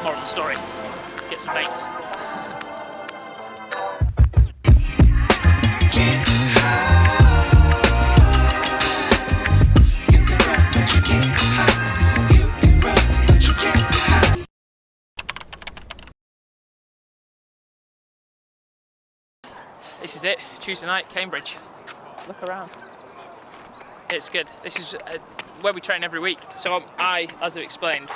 moral of the story, get some mates. This is it, Tuesday night, Cambridge. Look around. It's good. This is where we train every week. So as I've explained,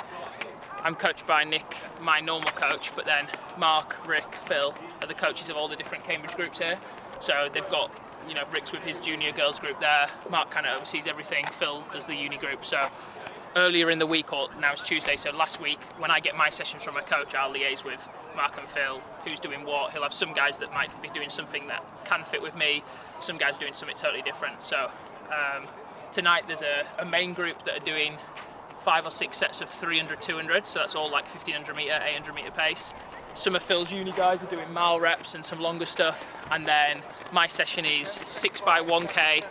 I'm coached by Nick, my normal coach, but then Mark, Rick, Phil are the coaches of all the different Cambridge groups here. So they've got, Rick's with his junior girls group there, Mark kind of oversees everything, Phil does the uni group. So earlier in the week, or now it's Tuesday, so last week, when I get my sessions from my coach, I'll liaise with Mark and Phil, who's doing what. He'll have some guys that might be doing something that can fit with me, some guys doing something totally different. So tonight there's a main group that are doing 5 or 6 sets of 300, 200, so that's all like 1500 metre, 800 metre pace. Some of Phil's uni guys are doing mile reps and some longer stuff, and then my session is 6 by 1k,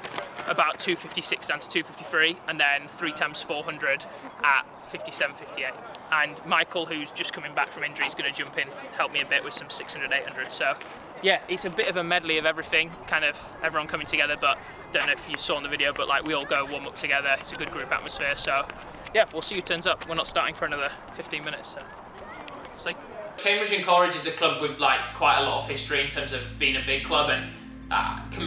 about 256 down to 253, and then 3 times 400 at 57, 58. And Michael, who's just coming back from injury, is going to jump in, help me a bit with some 600, 800. So yeah, it's a bit of a medley of everything, kind of everyone coming together, but don't know if you saw in the video, but like we all go warm up together. It's a good group atmosphere. So yeah, we'll see who turns up. We're not starting for another 15 minutes, so see. Cambridge and Coleridge is a club with like quite a lot of history in terms of being a big club, and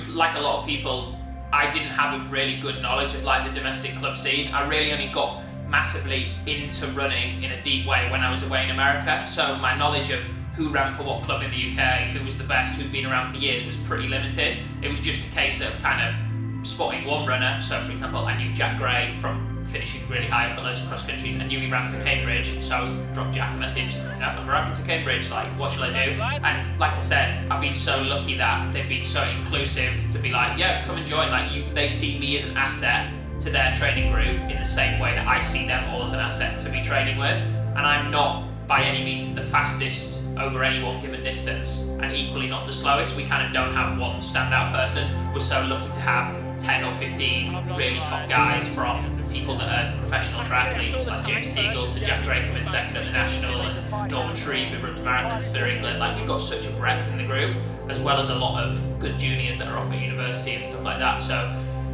like a lot of people, I didn't have a really good knowledge of like the domestic club scene. I really only got massively into running in a deep way when I was away in America. So my knowledge of who ran for what club in the UK, who was the best, who'd been around for years, was pretty limited. It was just a case of kind of spotting one runner. So for example, I knew Jack Gray from finishing really high up at loads of cross countries. I knew he ran for Cambridge, so I was dropped Jack a message, I'm arriving to Cambridge, like what shall I do? And like I said, I've been so lucky that they've been so inclusive to be like, yeah, come and join. Like they see me as an asset to their training group in the same way that I see them all as an asset to be training with. And I'm not by any means the fastest over any one given distance, and equally not the slowest. We kind of don't have one standout person. We're so lucky to have 10 or 15 really top guys, from people that are professional triathletes like James Teagle to Jack Gray coming second at the National, and Norman Shreve who runs marathons for England. Like we've got such a breadth in the group, as well as a lot of good juniors that are off at university and stuff like that. So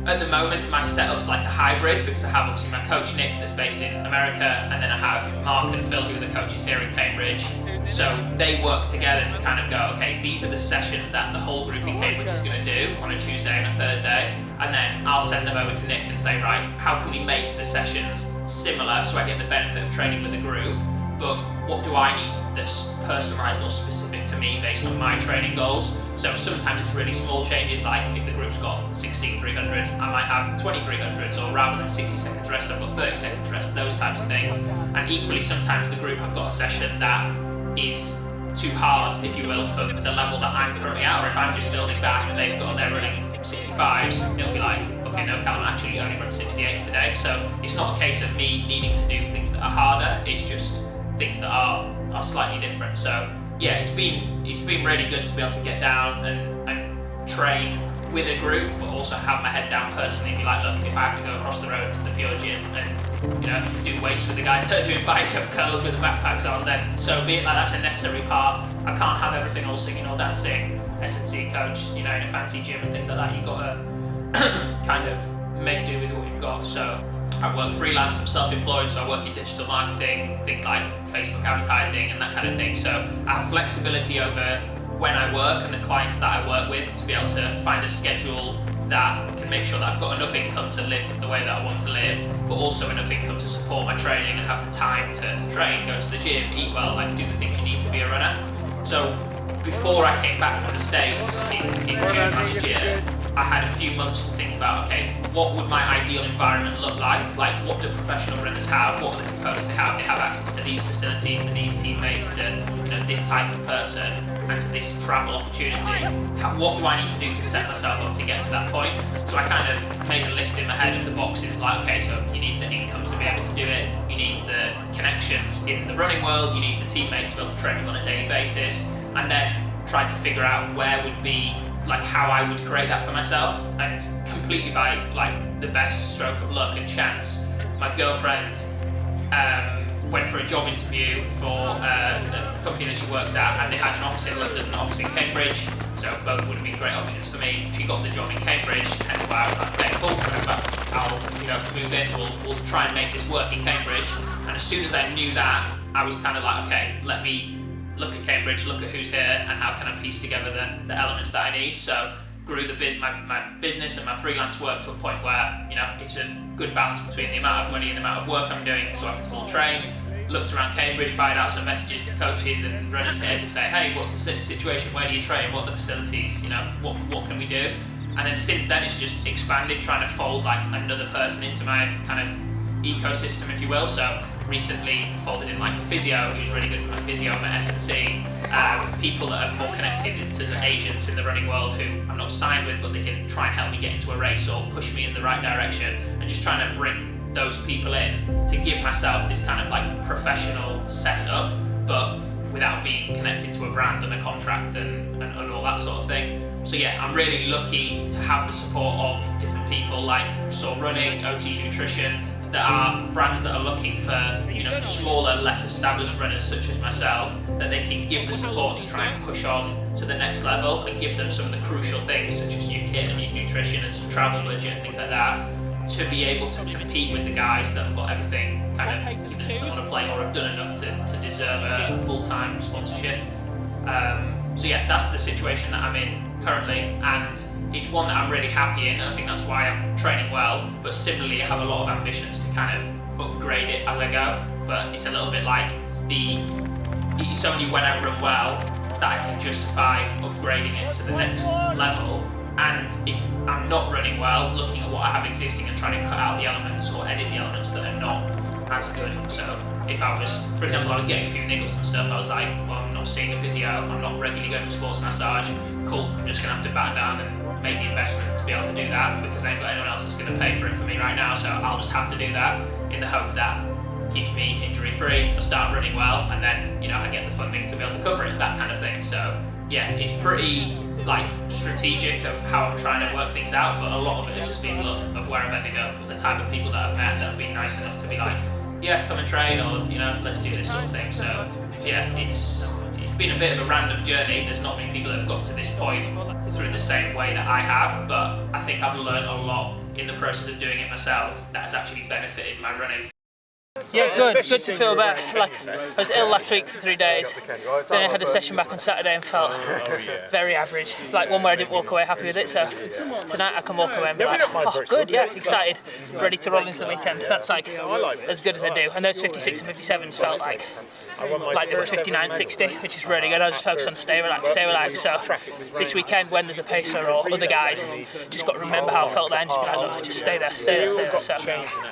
at the moment, my setup's like a hybrid, because I have obviously my coach Nick that's based in America, and then I have Mark and Phil who are the coaches here in Cambridge. So they work together to kind of go, okay, these are the sessions that the whole group in Cambridge is going to do on a Tuesday and a Thursday, and then I'll send them over to Nick and say, right, how can we make the sessions similar so I get the benefit of training with the group, but what do I need that's personalised or specific to me based on my training goals? So sometimes it's really small changes, like if the group's got 16 300s, I might have 20 300s, or rather than 60 seconds rest, I've got 30 seconds rest, those types of things. And equally, sometimes the group have got a session that is too hard, if you will, for the level that I'm currently at, or if I'm just building back and they're running 65s, it'll be like, okay, no, Callum actually only run 68s today. So it's not a case of me needing to do things that are harder, it's just things that are slightly different. So yeah, it's been really good to be able to get down and train with a group, but also have my head down personally and be like, look, if I have to go across the road to the Pure Gym and do weights with the guys that are doing bicep curls with the backpacks on, then so be it. Like that's a necessary part. I can't have everything all singing or dancing, S&C coach, in a fancy gym and things like that. You've got to kind of make do with what you've got. So I work freelance, I'm self-employed, so I work in digital marketing, things like Facebook advertising and that kind of thing. So I have flexibility over when I work and the clients that I work with to be able to find a schedule that can make sure that I've got enough income to live the way that I want to live, but also enough income to support my training and have the time to train, go to the gym, eat well, like do the things you need to be a runner. So before I came back from the States in June last year, I had a few months to think about, okay, what would my ideal environment look like? Like, what do professional runners have? What are the components they have? They have access to these facilities, to these teammates, to this type of person, and to this travel opportunity. What do I need to do to set myself up to get to that point? So I kind of made a list in my head of the boxes, like, okay, so you need the income to be able to do it, you need the connections in the running world, you need the teammates to be able to train you on a daily basis, and then try to figure out where would be, like, how I would create that for myself. And completely by like the best stroke of luck and chance, my girlfriend went for a job interview for the company that she works at, and they had an office in London and an office in Cambridge, so both would have been great options for me. She got the job in Cambridge, hence why I was like, okay, cool, I'll move in, we'll try and make this work in Cambridge. And as soon as I knew that, I was kind of like, okay, let me look at Cambridge, look at who's here, and how can I piece together the elements that I need. So grew my business and my freelance work to a point where, it's a good balance between the amount of money and the amount of work I'm doing, so I can still train. Looked around Cambridge, fired out some messages to coaches and runners here to say, hey, what's the situation, where do you train, what are the facilities, what can we do? And then since then it's just expanded, trying to fold like another person into my kind of ecosystem, if you will. So recently folded in like a physio who's really good at my physio, my S&C, people that are more connected to the agents in the running world who I'm not signed with, but they can try and help me get into a race or push me in the right direction, and just trying to bring those people in to give myself this kind of like professional setup, but without being connected to a brand and a contract and all that sort of thing. So yeah, I'm really lucky to have the support of different people like SOAR Running, OT Nutrition, that are brands that are looking for smaller, less established runners such as myself, that they can give the support to try and push on to the next level and give them some of the crucial things such as your kit and your nutrition and some travel budget and things like that, to be able to compete with the guys that have got everything kind of given to them on a plate or have done enough to deserve a full-time sponsorship. So yeah, that's the situation that I'm in currently, and it's one that I'm really happy in, and I think that's why I'm training well. But similarly, I have a lot of ambitions to kind of upgrade it as I go. But it's a little bit like it's only when I run well that I can justify upgrading it to the next level. And if I'm not running well, looking at what I have existing and trying to cut out the elements or edit the elements that are not as good. So if I was, for example, I was getting a few niggles and stuff, I was like, well, I'm not seeing a physio, I'm not regularly going for sports massage, cool, I'm just going to have to batten down and make the investment to be able to do that, because I ain't got anyone else that's going to pay for it for me right now, so I'll just have to do that in the hope that keeps me injury free, I start running well, and then I get the funding to be able to cover it, that kind of thing. So yeah, it's pretty like strategic of how I'm trying to work things out, but a lot of it has just been luck of where I've ended up, the type of people that I've met that have been nice enough to be like, yeah, come and train, or let's do this sort of thing. So yeah, it's been a bit of a random journey. There's not many people that have got to this point through the same way that I have, but I think I've learned a lot in the process of doing it myself that has actually benefited my running. Yeah, good to feel better. Like, I was ill last week for 3 days, then I had a session back on Saturday and felt very average. Like one where I didn't walk away happy with it, so tonight I can walk away and be like, oh good, yeah, excited, ready to roll into the weekend. That's like as good as I do. And those 56 and 57s felt like they were 59, 60, which is really good. I just focused on stay relaxed. So this weekend when there's a pacer or other guys, just got to remember how I felt then, just be like, look, just stay there. So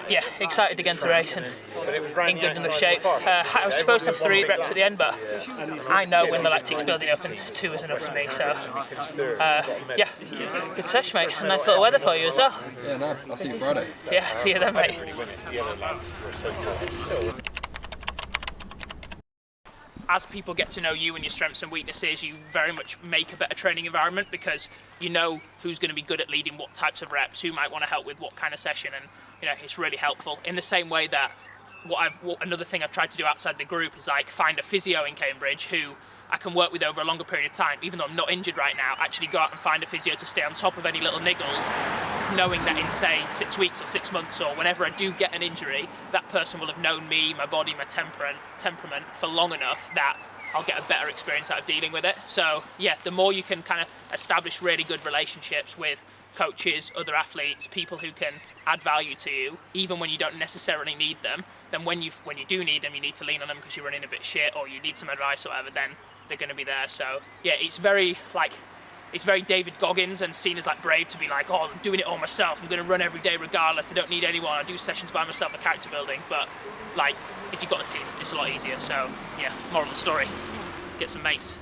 yeah, excited again to race and in good enough shape. I was supposed to have 3 reps at the end, but I know when the lactic's building up and 2 is enough for me. So yeah, good session, mate. Nice little weather for you as well. Yeah, nice. I'll see you Friday. Yeah, see you then, mate. As people get to know you and your strengths and weaknesses, you very much make a better training environment, because you know who's going to be good at leading what types of reps, who might want to help with what kind of session, and it's really helpful. In the same way that another thing I've tried to do outside the group is like find a physio in Cambridge who I can work with over a longer period of time, even though I'm not injured right now, actually go out and find a physio to stay on top of any little niggles, knowing that in say 6 weeks or 6 months or whenever I do get an injury, that person will have known me, my body, my temperament for long enough that I'll get a better experience out of dealing with it. So yeah, the more you can kind of establish really good relationships with coaches, other athletes, people who can add value to you, even when you don't necessarily need them, then when you do need them, you need to lean on them because you're running a bit shit or you need some advice or whatever, then they're going to be there. So yeah, it's very David Goggins and seen as like brave to be like, oh, I'm doing it all myself, I'm going to run every day regardless, I don't need anyone, I do sessions by myself for character building. But like, if you've got a team, it's a lot easier. So yeah, moral of the story, get some mates.